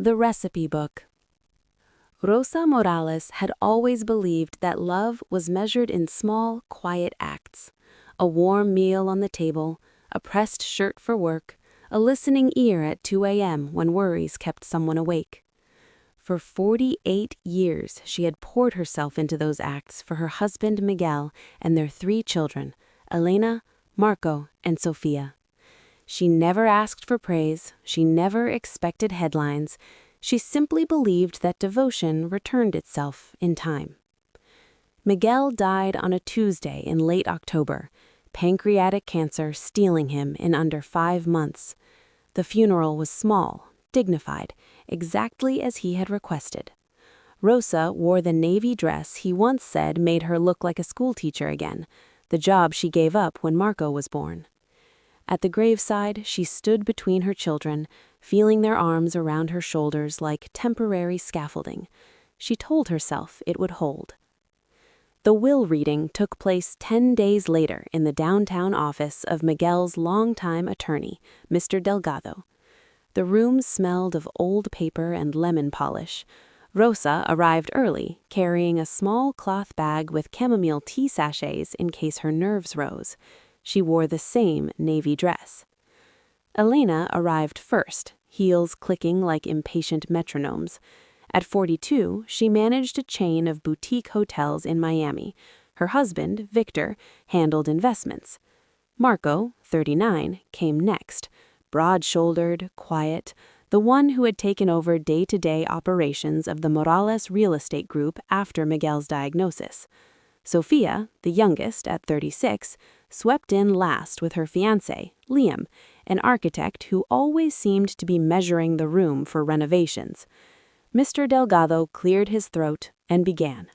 The Recipe Book. Rosa Morales had always believed that love was measured in small, quiet acts. A warm meal on the table, a pressed shirt for work, a listening ear at 2 a.m. when worries kept someone awake. For 48 years, she had poured herself into those acts for her husband Miguel and their 3 children, Elena, Marco, and Sofia. She never asked for praise, she never expected headlines, she simply believed that devotion returned itself in time. Miguel died on a Tuesday in late October, pancreatic cancer stealing him in under 5 months. The funeral was small, dignified, exactly as he had requested. Rosa wore the navy dress he once said made her look like a schoolteacher again, the job she gave up when Marco was born. At the graveside, she stood between her children, feeling their arms around her shoulders like temporary scaffolding. She told herself it would hold. The will reading took place 10 days later in the downtown office of Miguel's longtime attorney, Mr. Delgado. The room smelled of old paper and lemon polish. Rosa arrived early, carrying a small cloth bag with chamomile tea sachets in case her nerves rose. She wore the same navy dress. Elena arrived first, heels clicking like impatient metronomes. At 42, she managed a chain of boutique hotels in Miami. Her husband, Victor, handled investments. Marco, 39, came next, broad-shouldered, quiet, the one who had taken over day-to-day operations of the Morales real estate group after Miguel's diagnosis. Sofia, the youngest at 36, swept in last with her fiancé, Liam, an architect who always seemed to be measuring the room for renovations. Mr. Delgado cleared his throat and began.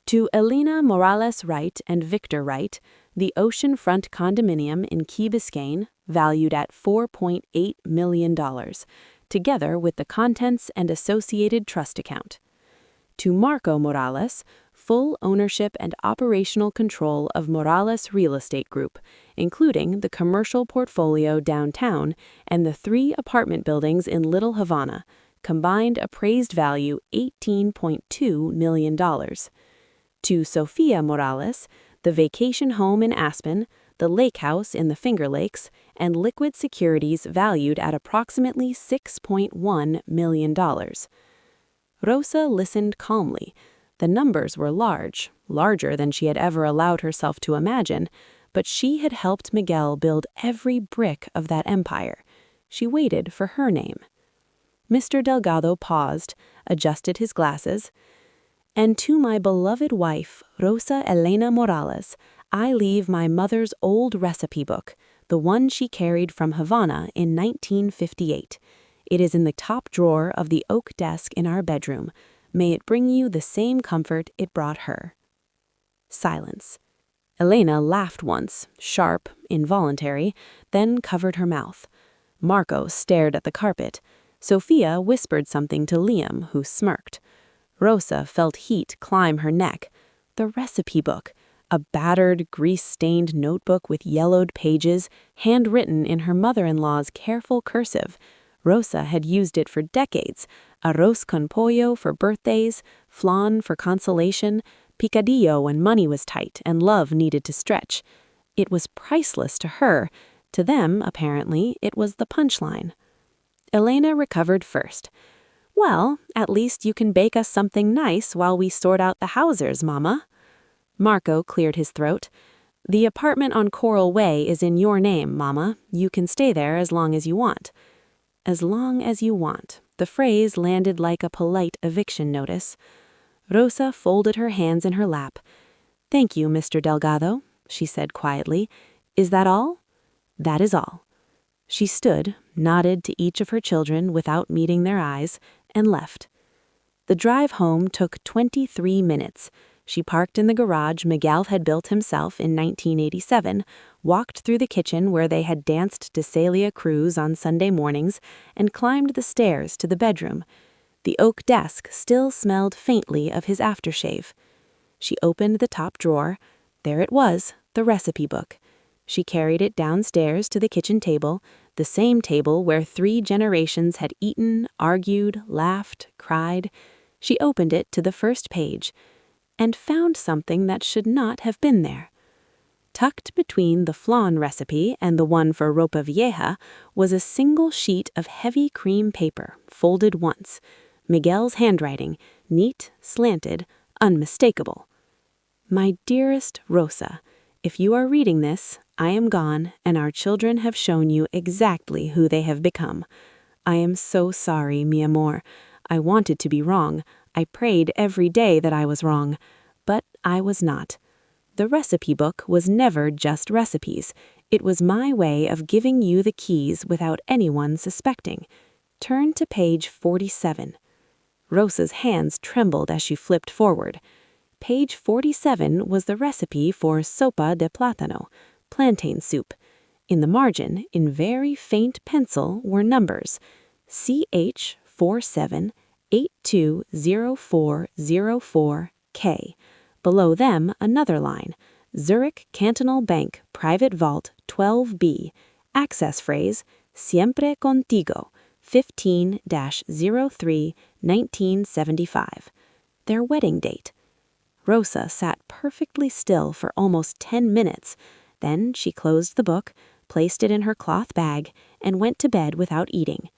To Elena Morales Wright and Victor Wright, the oceanfront condominium in Key Biscayne, valued at $4.8 million, together with the contents and associated trust account. To Marco Morales, full ownership and operational control of Morales Real Estate Group, including the commercial portfolio downtown and the 3 apartment buildings in Little Havana, combined appraised value $18.2 million. To Sofia Morales, the vacation home in Aspen, the lake house in the Finger Lakes, and liquid securities valued at approximately $6.1 million. Rosa listened calmly. The numbers were large, larger than she had ever allowed herself to imagine, but she had helped Miguel build every brick of that empire. She waited for her name. Mr. Delgado paused, adjusted his glasses. And to my beloved wife, Rosa Elena Morales, I leave my mother's old recipe book, the one she carried from Havana in 1958. It is in the top drawer of the oak desk in our bedroom. May it bring you the same comfort it brought her. Silence. Elena laughed once, sharp, involuntary, then covered her mouth. Marco stared at the carpet. Sofia whispered something to Liam, who smirked. Rosa felt heat climb her neck. The recipe book, a battered, grease-stained notebook with yellowed pages, handwritten in her mother-in-law's careful cursive. Rosa had used it for decades. Arroz con pollo for birthdays, flan for consolation, picadillo when money was tight and love needed to stretch. It was priceless to her. To them, apparently, it was the punchline. Elena recovered first. Well, at least you can bake us something nice while we sort out the Hausers, Mama. Marco cleared his throat. The apartment on Coral Way is in your name, Mama. You can stay there as long as you want. As long as you want. The phrase landed like a polite eviction notice. Rosa folded her hands in her lap. Thank you, Mr. Delgado, she said quietly. Is that all? That is all. She stood, nodded to each of her children without meeting their eyes, and left. The drive home took 23 minutes. She parked in the garage Miguel had built himself in 1987, walked through the kitchen where they had danced to Celia Cruz on Sunday mornings, and climbed the stairs to the bedroom. The oak desk still smelled faintly of his aftershave. She opened the top drawer. There it was, the recipe book. She carried it downstairs to the kitchen table, the same table where 3 generations had eaten, argued, laughed, cried. She opened it to the first page and found something that should not have been there. Tucked between the flan recipe and the one for ropa vieja was a single sheet of heavy cream paper, folded once. Miguel's handwriting, neat, slanted, unmistakable. My dearest Rosa, if you are reading this, I am gone, and our children have shown you exactly who they have become. I am so sorry, mi amor. I wanted to be wrong. I prayed every day that I was wrong. But I was not. The recipe book was never just recipes. It was my way of giving you the keys without anyone suspecting. Turn to page 47. Rosa's hands trembled as she flipped forward. Page 47 was the recipe for sopa de plátano, plantain soup. In the margin, in very faint pencil, were numbers: CH47820404K. Below them, another line: Zurich Cantonal Bank, Private Vault, 12B. Access phrase: Siempre contigo, 15-03-1975. Their wedding date. Rosa sat perfectly still for almost 10 minutes. Then she closed the book, placed it in her cloth bag, and went to bed without eating.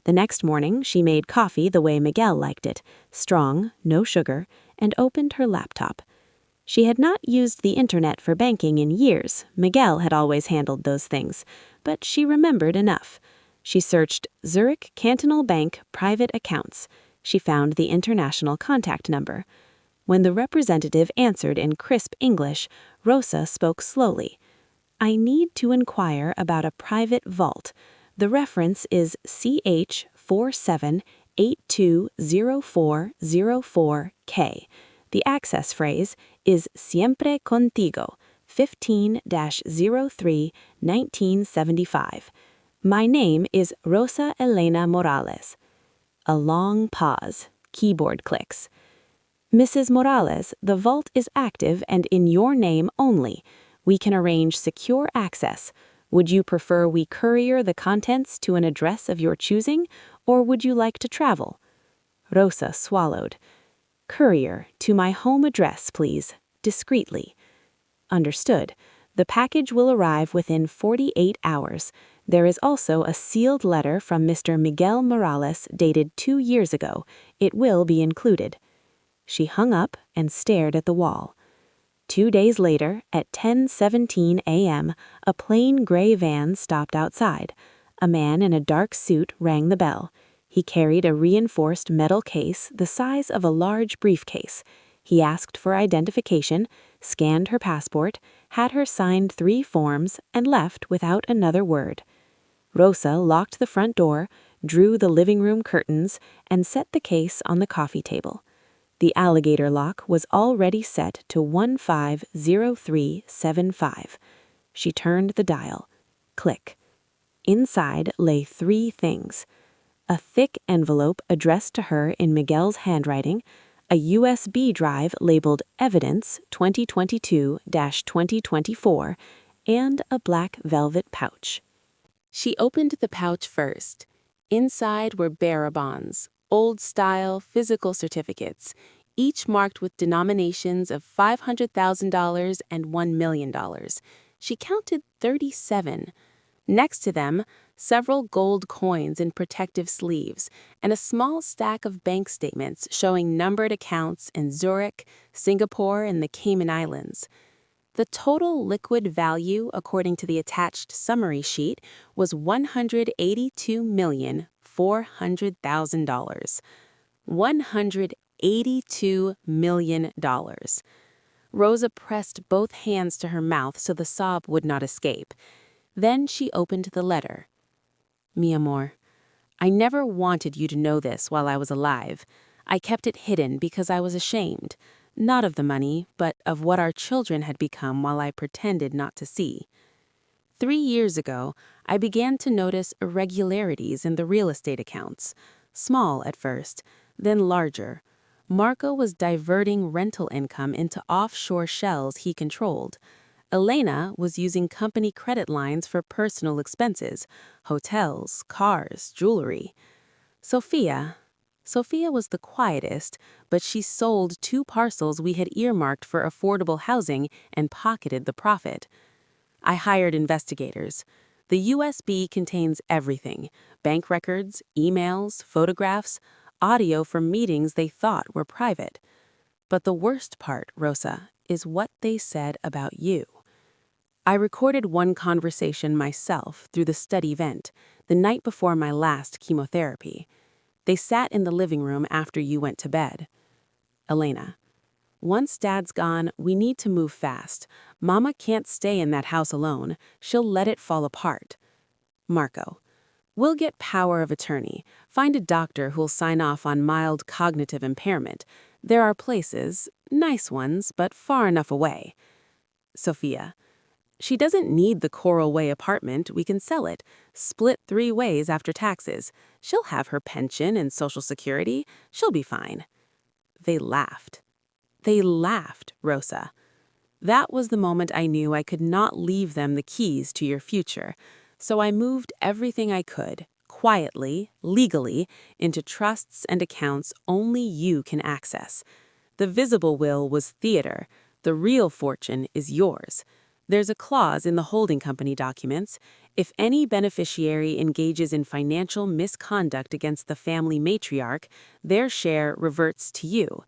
The next morning, she made coffee the way Miguel liked it, strong, no sugar, and opened her laptop. She had not used the internet for banking in years. Miguel had always handled those things, but she remembered enough. She searched Zurich Cantonal Bank private accounts. She found the international contact number. When the representative answered in crisp English, Rosa spoke slowly. I need to inquire about a private vault. The reference is CH47820404K. The access phrase is Siempre contigo, 15-03-1975. My name is Rosa Elena Morales. A long pause. Keyboard clicks. Mrs. Morales, the vault is active and in your name only. We can arrange secure access. Would you prefer we courier the contents to an address of your choosing, or would you like to travel? Rosa swallowed. Courier, to my home address, please. Discreetly. Understood. The package will arrive within 48 hours. There is also a sealed letter from Mr. Miguel Morales dated 2 years ago. It will be included. She hung up and stared at the wall. 2 days later, at 10:17 a.m., a plain gray van stopped outside. A man in a dark suit rang the bell. He carried a reinforced metal case the size of a large briefcase. He asked for identification, scanned her passport, had her sign 3 forms, and left without another word. Rosa locked the front door, drew the living room curtains, and set the case on the coffee table. The alligator lock was already set to 150375. She turned the dial. Click. Inside lay 3 things: a thick envelope addressed to her in Miguel's handwriting, a USB drive labeled Evidence 2022-2024, and a black velvet pouch. She opened the pouch first. Inside were bearer bonds, old-style physical certificates, each marked with denominations of $500,000 and $1 million. She counted 37. Next to them, several gold coins in protective sleeves, and a small stack of bank statements showing numbered accounts in Zurich, Singapore, and the Cayman Islands. The total liquid value, according to the attached summary sheet, was $182,400,000. $182 million. Rosa pressed both hands to her mouth so the sob would not escape. Then she opened the letter. Mi amor, I never wanted you to know this while I was alive. I kept it hidden because I was ashamed, not of the money, but of what our children had become while I pretended not to see. 3 years ago, I began to notice irregularities in the real estate accounts, small at first, then larger. Marco was diverting rental income into offshore shells he controlled. Elena was using company credit lines for personal expenses, hotels, cars, jewelry. Sophia. Sophia was the quietest, but she sold 2 parcels we had earmarked for affordable housing and pocketed the profit. I hired investigators. The USB contains everything: bank records, emails, photographs, audio from meetings they thought were private. But the worst part, Rosa, is what they said about you. I recorded one conversation myself through the study vent the night before my last chemotherapy. They sat in the living room after you went to bed. Elena: once Dad's gone, we need to move fast. Mama can't stay in that house alone. She'll let it fall apart. Marco: we'll get power of attorney. Find a doctor who'll sign off on mild cognitive impairment. There are places, nice ones, but far enough away. Sophia: she doesn't need the Coral Way apartment. We can sell it. Split 3 ways after taxes. She'll have her pension and Social Security. She'll be fine. They laughed. They laughed, Rosa. That was the moment I knew I could not leave them the keys to your future. So I moved everything I could, quietly, legally, into trusts and accounts only you can access. The visible will was theater. The real fortune is yours. There's a clause in the holding company documents. If any beneficiary engages in financial misconduct against the family matriarch, their share reverts to you.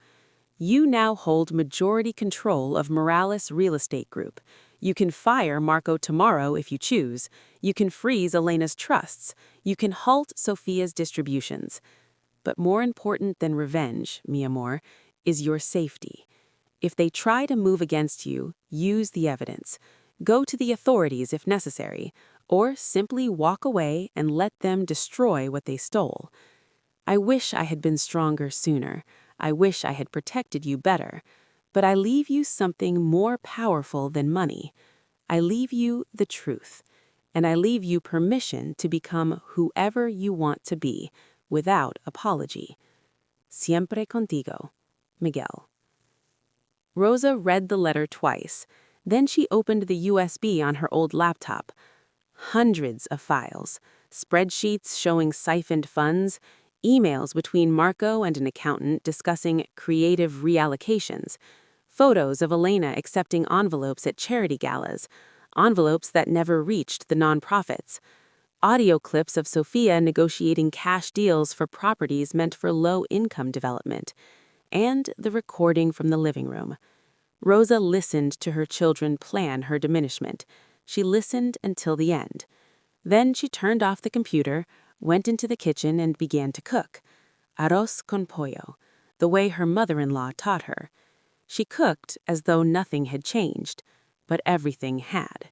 You now hold majority control of Morales Real Estate Group. You can fire Marco tomorrow if you choose. You can freeze Elena's trusts. You can halt Sophia's distributions. But more important than revenge, mi amor, is your safety. If they try to move against you, use the evidence. Go to the authorities if necessary, or simply walk away and let them destroy what they stole. I wish I had been stronger sooner. I wish I had protected you better. But I leave you something more powerful than money. I leave you the truth. And I leave you permission to become whoever you want to be, without apology. Siempre contigo, Miguel. Rosa read the letter twice. Then she opened the USB on her old laptop. Hundreds of files, spreadsheets showing siphoned funds, emails between Marco and an accountant discussing creative reallocations, photos of Elena accepting envelopes at charity galas, envelopes that never reached the nonprofits, audio clips of Sophia negotiating cash deals for properties meant for low-income development, and the recording from the living room. Rosa listened to her children plan her diminishment. She listened until the end. Then she turned off the computer, went into the kitchen and began to cook. Arroz con pollo, the way her mother-in-law taught her. She cooked as though nothing had changed, but everything had.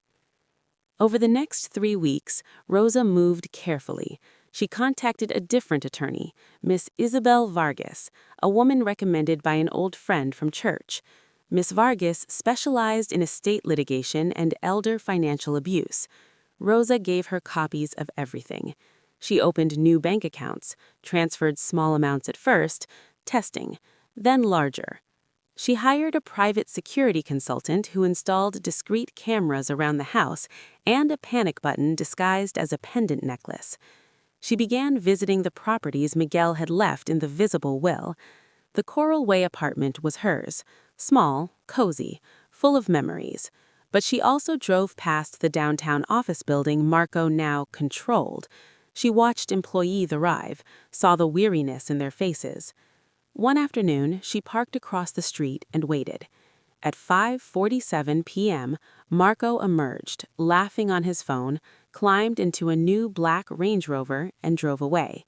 Over the next 3 weeks, Rosa moved carefully. She contacted a different attorney, Miss Isabel Vargas, a woman recommended by an old friend from church. Miss Vargas specialized in estate litigation and elder financial abuse. Rosa gave her copies of everything. She opened new bank accounts, transferred small amounts at first, testing, then larger. She hired a private security consultant who installed discrete cameras around the house and a panic button disguised as a pendant necklace. She began visiting the properties Miguel had left in the visible will. The Coral Way apartment was hers, small, cozy, full of memories. But she also drove past the downtown office building Marco now controlled. She watched employees arrive, saw the weariness in their faces. One afternoon, she parked across the street and waited. At 5:47 p.m., Marco emerged, laughing on his phone, climbed into a new black Range Rover, and drove away.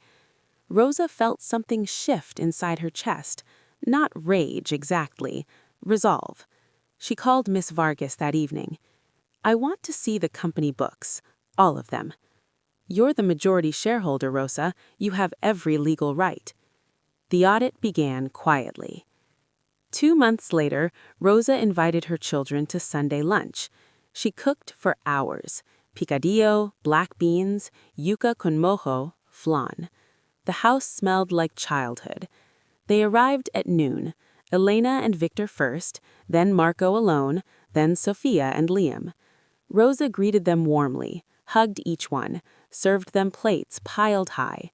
Rosa felt something shift inside her chest. Not rage exactly, resolve. She called Miss Vargas that evening. "I want to see the company books, all of them." "You're the majority shareholder, Rosa. You have every legal right." The audit began quietly. 2 months later, Rosa invited her children to Sunday lunch. She cooked for hours. Picadillo, black beans, yuca con mojo, flan. The house smelled like childhood. They arrived at noon. Elena and Victor first, then Marco alone, then Sophia and Liam. Rosa greeted them warmly, hugged each one, served them plates piled high.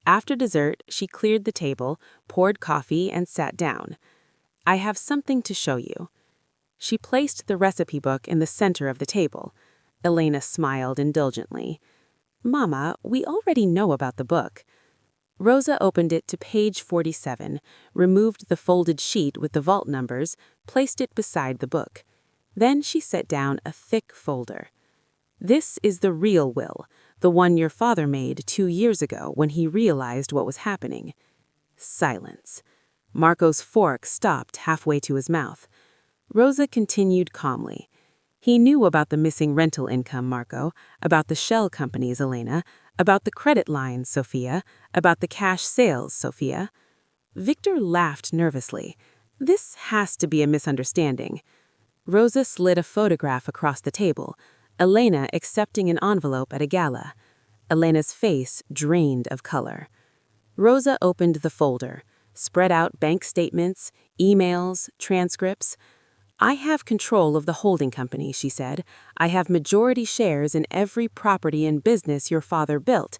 After dessert, she cleared the table, poured coffee, and sat down. "I have something to show you." She placed the recipe book in the center of the table. Elena smiled indulgently. "Mama, we already know about the book." Rosa opened it to page 47, removed the folded sheet with the vault numbers, placed it beside the book. Then she set down a thick folder. "This is the real will, the one your father made 2 years ago when he realized what was happening." Silence. Marco's fork stopped halfway to his mouth. Rosa continued calmly. "He knew about the missing rental income, Marco, about the shell companies, Elena, about the credit lines, Sophia, about the cash sales, Sophia." Victor laughed nervously. "This has to be a misunderstanding." Rosa slid a photograph across the table, Elena accepting an envelope at a gala. Elena's face drained of color. Rosa opened the folder, spread out bank statements, emails, transcripts. "I have control of the holding company," she said. "I have majority shares in every property and business your father built.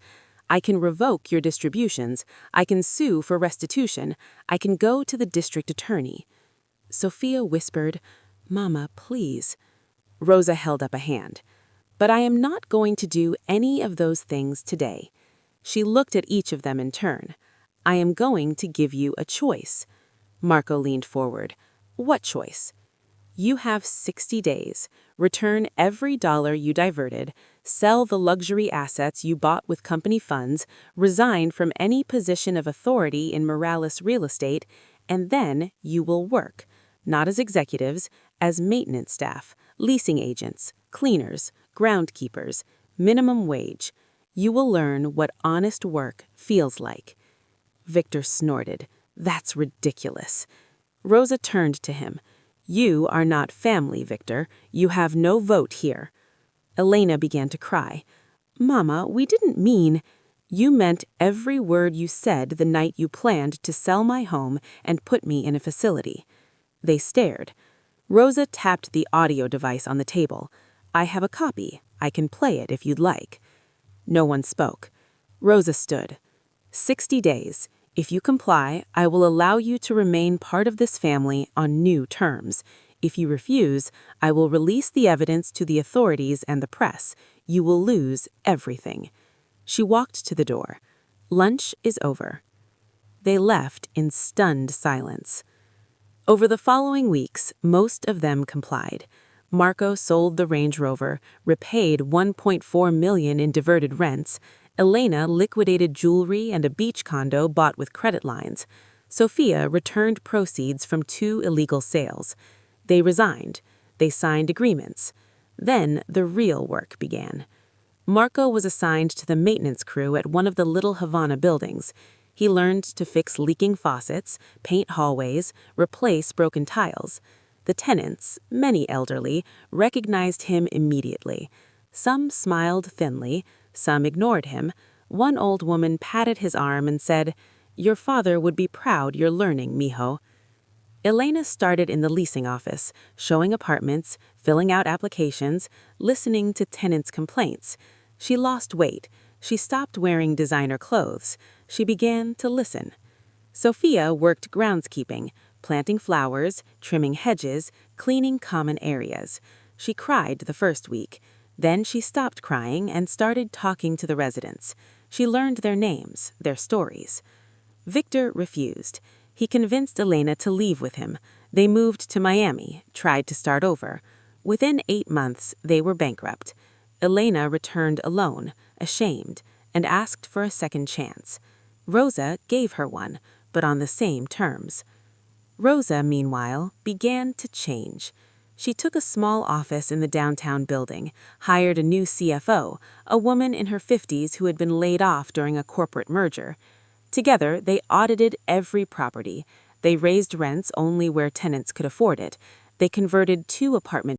I can revoke your distributions. I can sue for restitution. I can go to the district attorney." Sophia whispered, "Mama, please." Rosa held up a hand. "But I am not going to do any of those things today." She looked at each of them in turn. "I am going to give you a choice." Marco leaned forward. "What choice?" "You have 60 days. Return every dollar you diverted, sell the luxury assets you bought with company funds, resign from any position of authority in Morales real estate, and then you will work, not as executives, as maintenance staff, leasing agents, cleaners, groundkeepers, minimum wage. You will learn what honest work feels like." Victor snorted. "That's ridiculous." Rosa turned to him. "You are not family, Victor. You have no vote here." Elena began to cry. "Mama, we didn't mean—" "You meant every word you said the night you planned to sell my home and put me in a facility." They stared. Rosa tapped the audio device on the table. "I have a copy. I can play it if you'd like." No one spoke. Rosa stood. 60 days. If you comply, I will allow you to remain part of this family on new terms. If you refuse, I will release the evidence to the authorities and the press. You will lose everything." She walked to the door. "Lunch is over." They left in stunned silence. Over the following weeks, most of them complied. Marco sold the Range Rover, repaid $1.4 million in diverted rents. Elena liquidated jewelry and a beach condo bought with credit lines. Sophia returned proceeds from 2 illegal sales. They resigned. They signed agreements. Then the real work began. Marco was assigned to the maintenance crew at one of the Little Havana buildings. He learned to fix leaking faucets, paint hallways, replace broken tiles. The tenants, many elderly, recognized him immediately. Some smiled thinly, some ignored him. One old woman patted his arm and said, "Your father would be proud you're learning, mijo." Elena started in the leasing office, showing apartments, filling out applications, listening to tenants' complaints. She lost weight. She stopped wearing designer clothes. She began to listen. Sophia worked groundskeeping, planting flowers, trimming hedges, cleaning common areas. She cried the first week. Then she stopped crying and started talking to the residents. She learned their names, their stories. Victor refused. He convinced Elena to leave with him. They moved to Miami, tried to start over. Within 8 months, they were bankrupt. Elena returned alone, ashamed, and asked for a second chance. Rosa gave her one, but on the same terms. Rosa, meanwhile, began to change. She took a small office in the downtown building, hired a new CFO, a woman in her 50s who had been laid off during a corporate merger. Together, they audited every property. They raised rents only where tenants could afford it. They converted 2 apartment